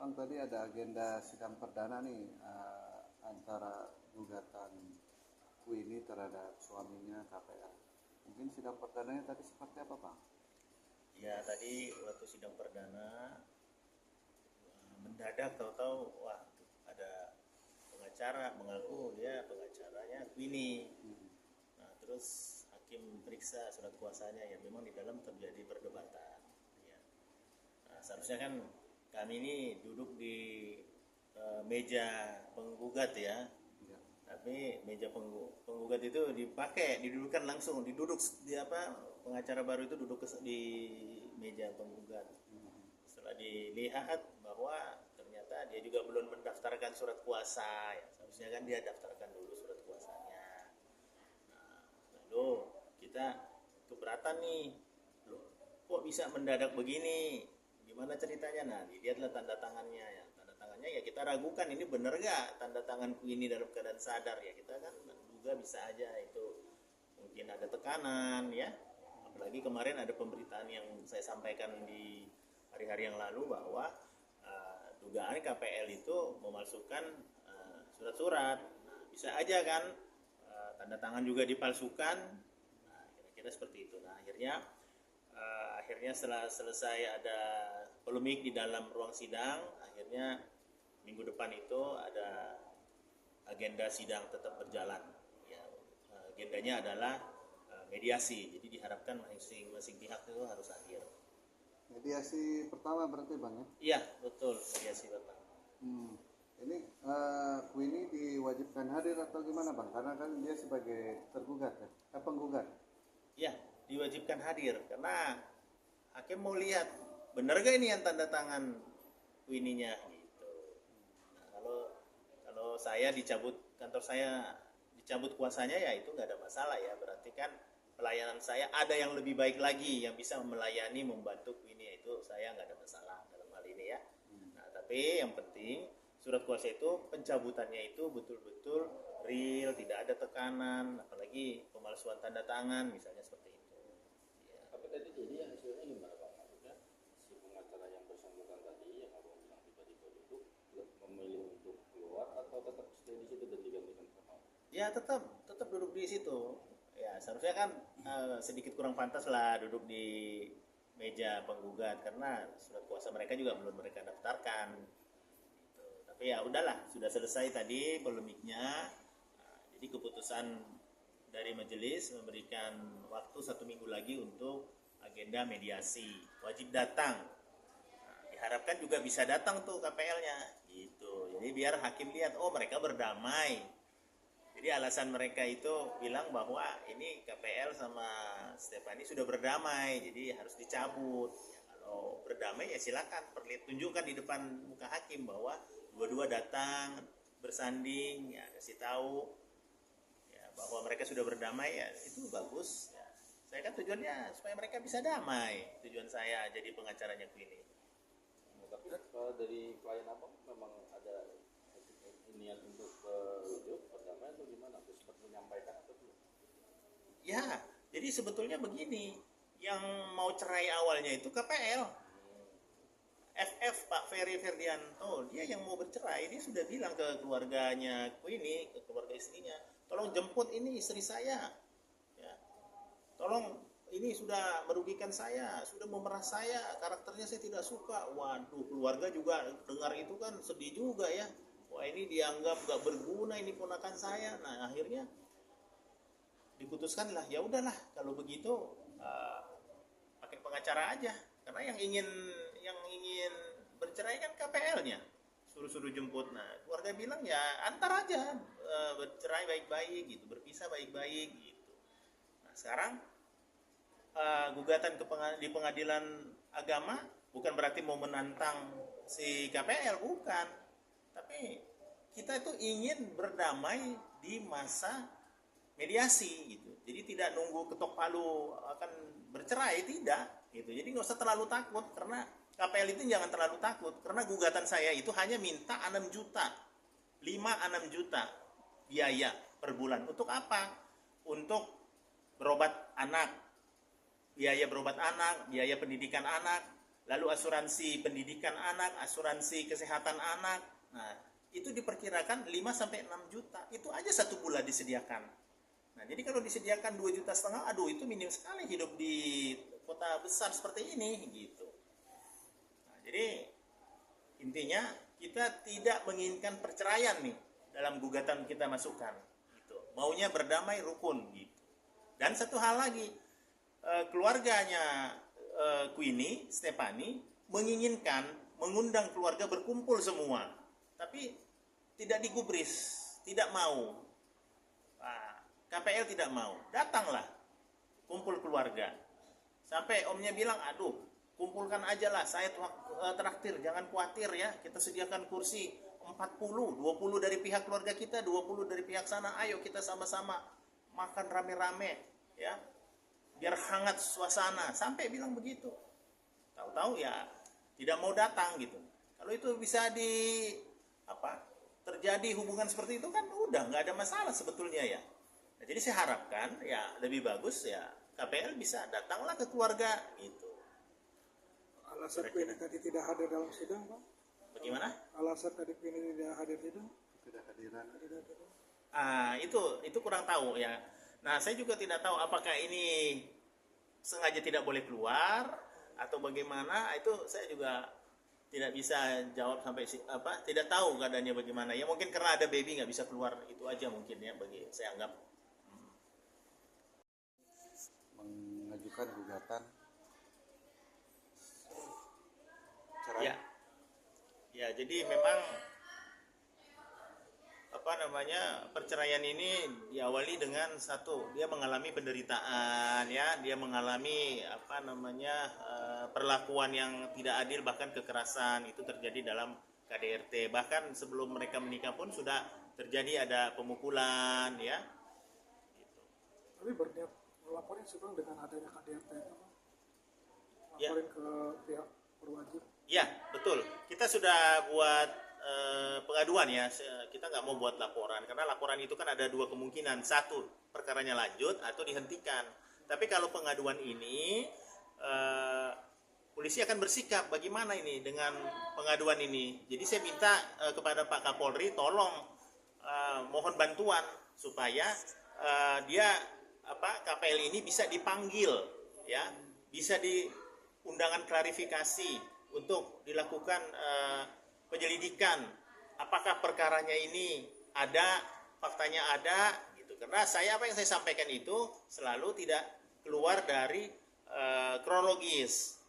Bang, tadi ada agenda sidang perdana nih antara gugatan Queenie terhadap suaminya KPL. Mungkin sidang perdananya tadi seperti apa, Bang? Ya tadi waktu sidang perdana mendadak tahu-tahu wah ada pengacara mengaku dia pengacaranya Queenie. Nah terus hakim periksa surat kuasanya ya memang di dalam terjadi perdebatan. Ya. Nah, seharusnya kan kami ini duduk di meja penggugat ya. Ya. Tapi meja penggugat itu dipakai didudukkan langsung diduduk di apa pengacara baru itu duduk di meja penggugat. Setelah dilihat bahwa ternyata dia juga belum mendaftarkan surat kuasa ya. Seharusnya kan dia daftarkan dulu surat kuasanya. Nah, lalu kita keberatan nih, loh kok bisa mendadak begini, gimana ceritanya? Nah dilihatlah tanda tangannya ya, tanda tangannya ya kita ragukan ini bener gak tanda tanganku ini dalam keadaan sadar ya, kita kan duga bisa aja itu mungkin ada tekanan ya. Apalagi kemarin ada pemberitaan yang saya sampaikan di hari-hari yang lalu bahwa dugaan KPL itu memalsukan surat-surat. Nah, bisa aja kan tanda tangan juga dipalsukan. Nah, kira-kira seperti itu. Nah, akhirnya setelah selesai ada polemik di dalam ruang sidang, akhirnya minggu depan itu ada agenda sidang tetap berjalan. Ya, agendanya adalah mediasi. Jadi diharapkan masing-masing pihak itu harus hadir. Mediasi pertama berarti, Bang, ya? Iya, betul, mediasi Bapak. Ini Queenie diwajibkan hadir atau gimana, Bang? Karena kan dia sebagai tergugat ya, penggugat. Iya, diwajibkan hadir karena hakim mau lihat benar gak ini yang tanda tangan Queenie-nya gitu. Nah, kalau saya dicabut kantor saya dicabut kuasanya ya itu nggak ada masalah ya, berarti kan pelayanan saya ada yang lebih baik lagi yang bisa melayani membantu Queenie, itu saya nggak ada masalah dalam hal ini ya. Nah tapi yang penting surat kuasa itu pencabutannya itu betul-betul real, tidak ada tekanan, apalagi pemalsuan tanda tangan misalnya seperti itu ya. Tapi tadi jadi hasilnya gimana Pak? Maksudnya si pengacara yang bersangkutan tadi yang abang bilang tiba-tiba duduk memilih untuk keluar atau tetap stay di situ dan digantikan sama? Ya tetap duduk di situ ya, seharusnya kan sedikit kurang pantas lah duduk di meja penggugat karena surat kuasa mereka juga belum mereka daftarkan gitu. Tapi ya udahlah, sudah selesai tadi polemiknya. Jadi keputusan dari majelis memberikan waktu 1 minggu lagi untuk agenda mediasi, wajib datang. Diharapkan juga bisa datang tuh KPL-nya gitu. Jadi biar hakim lihat oh mereka berdamai. Jadi alasan mereka itu bilang bahwa ini KPL sama Stefani sudah berdamai, jadi harus dicabut. Ya, kalau berdamai ya silakan tunjukkan di depan muka hakim bahwa dua-dua datang bersanding, ya kasih tahu ya bahwa mereka sudah berdamai, ya itu bagus. Ya, saya kan tujuannya supaya mereka bisa damai. Tujuan saya jadi pengacaranya Queenie. Tapi dari klien abang memang ada niat untuk rujuk perdamaian atau gimana? Atau sempat menyampaikan atau belum? Ya, jadi sebetulnya begini, yang mau cerai awalnya itu KPL. FF Pak Ferry Ferdianto, dia yang mau bercerai, dia sudah bilang ke keluarganya Queenie, ke keluarga istrinya, tolong jemput ini istri saya, ya, tolong ini sudah merugikan saya, sudah memeras saya, karakternya saya tidak suka. Waduh, keluarga juga dengar itu kan sedih juga ya. Wah ini dianggap gak berguna ini ponakan saya. Nah akhirnya diputuskan lah, ya udahlah kalau begitu pakai pengacara aja, karena yang ingin bercerai kan KPL-nya suruh jemput. Nah keluarga bilang ya antar aja, bercerai baik-baik gitu, berpisah baik-baik gitu. Nah sekarang gugatan di pengadilan agama bukan berarti mau menantang si KPL, bukan, tapi kita itu ingin berdamai di masa mediasi gitu. Jadi tidak nunggu ketok palu akan bercerai, tidak gitu. Jadi nggak usah terlalu takut, karena KPL itu jangan terlalu takut, karena gugatan saya itu hanya minta 6 juta 5-6 juta biaya per bulan. Untuk apa? Untuk berobat anak, biaya berobat anak, biaya pendidikan anak. lalu asuransi pendidikan anak, asuransi kesehatan anak. Nah, itu diperkirakan 5 sampai 6 juta. Itu aja satu bulan disediakan. Nah, jadi kalau disediakan 2,5 juta, aduh itu minim sekali hidup di kota besar seperti ini gitu. Nah, jadi intinya kita tidak menginginkan perceraian nih dalam gugatan kita masukkan gitu. Maunya berdamai rukun gitu. Dan satu hal lagi, keluarganya Queenie Stefani menginginkan mengundang keluarga berkumpul semua, tapi tidak digubris, tidak mau. Nah, KPL tidak mau. Datanglah kumpul keluarga. Sampai omnya bilang, aduh, kumpulkan aja lah, saya traktir, jangan khawatir ya, kita sediakan kursi 40, 20 dari pihak keluarga kita, 20 dari pihak sana, ayo kita sama-sama makan rame-rame ya, biar hangat suasana. Sampai bilang begitu. Tahu-tahu ya tidak mau datang gitu. Kalau itu bisa terjadi hubungan seperti itu kan udah nggak ada masalah sebetulnya ya. Nah, jadi saya harapkan ya lebih bagus ya KPL bisa datanglah ke keluarga gitu. Alasan Queenie tadi tidak hadir dalam sidang, Pak? Bagaimana? Alasan tadi Queenie tidak hadir sidang? Tidak hadiran. Itu kurang tahu ya. Nah, saya juga tidak tahu apakah ini sengaja tidak boleh keluar atau bagaimana. Itu saya juga tidak bisa jawab sampai tidak tahu keadaannya bagaimana. Ya mungkin karena ada baby nggak bisa keluar, itu aja mungkin ya bagi saya anggap. Mengajukan gugatan cerai. Ya, jadi memang perceraian ini diawali dengan satu, dia mengalami penderitaan ya, dia mengalami perlakuan yang tidak adil, bahkan kekerasan itu terjadi dalam KDRT. Bahkan sebelum mereka menikah pun sudah terjadi ada pemukulan ya. Gitu. Tapi berniat melaporin sekarang dengan adanya KDRT itu, Pak? Ya. Laporin ke pihak berwajib. Ya, betul. Kita sudah buat pengaduan ya. Kita nggak mau buat laporan karena laporan itu kan ada dua kemungkinan. Satu, perkaranya lanjut atau dihentikan. Tapi kalau pengaduan ini polisi akan bersikap bagaimana ini dengan pengaduan ini. Jadi saya minta kepada Pak Kapolri tolong mohon bantuan supaya KPL ini bisa dipanggil ya, bisa diundangan klarifikasi untuk dilakukan penyelidikan apakah perkaranya ini ada, faktanya ada gitu. Karena apa yang saya sampaikan itu selalu tidak keluar dari kronologis